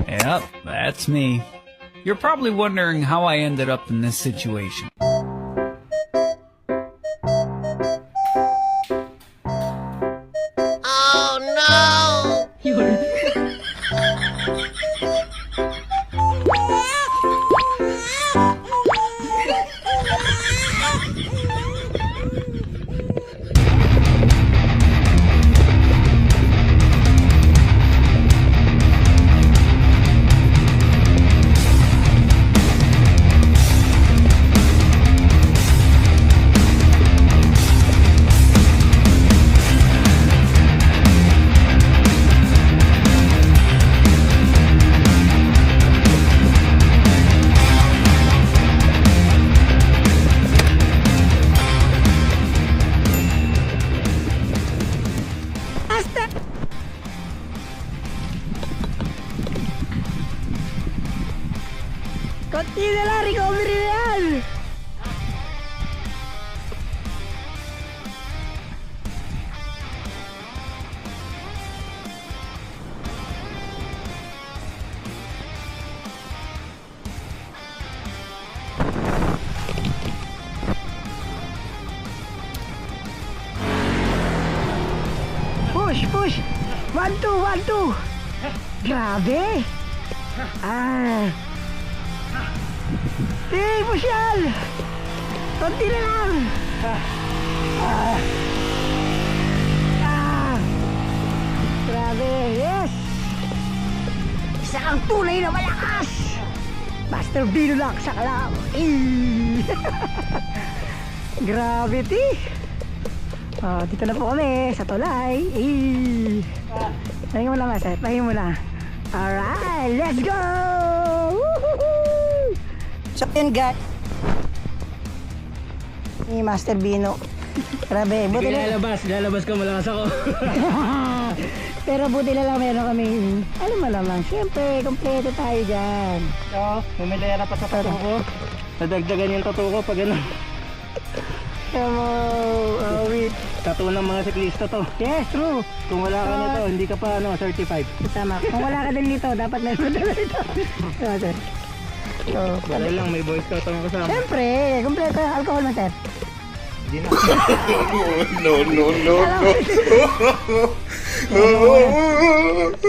Yep, that's me. You're probably wondering how I ended up in this situation. Konti na lang, recovery na yan! Push, push! 1, 2, 1, 2! Grabe! Push yan! Konti na lang! Grabe! Yes! Isa kang tunay na malakas! Master Bino lang sa kalam! Gravity! Dito na po kami sa tulay! Pahingin mo lang, Master. Pahingin mo lang. Alright! Let's go! Woohoo! So yun guys, ni Master Bino. Grabe, buti na lalabas ka, malakas ako. Pero buti na lang meron kami, alam mo naman, siyempre, kompleto tayo dyan. Oo, humilera pa sa tato ko. Nadagdagan yung tato ko pag ano. Wait. Tato ng mga siklista to. Yes, true. Kung wala ka nito, hindi ka pa certified. Tama, kung wala ka din dito, dapat meron na dito. Sir. So, Dahil lang may boy scout ang kasama. siyempre, kompleto yung alcohol, Master. Hindi na. No.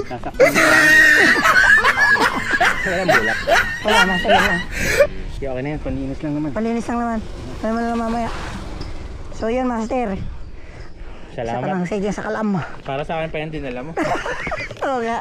Sasaktan mo lang. Walang bulak. Wala, Master, wala. Hindi okay na yan, paninis lang naman. Palinis lang naman. Alam mo na lang mamaya. So yun, Master. Sa Salamat. kanang sa kalam. Para sa akin pa yan dinala mo. Oo nga.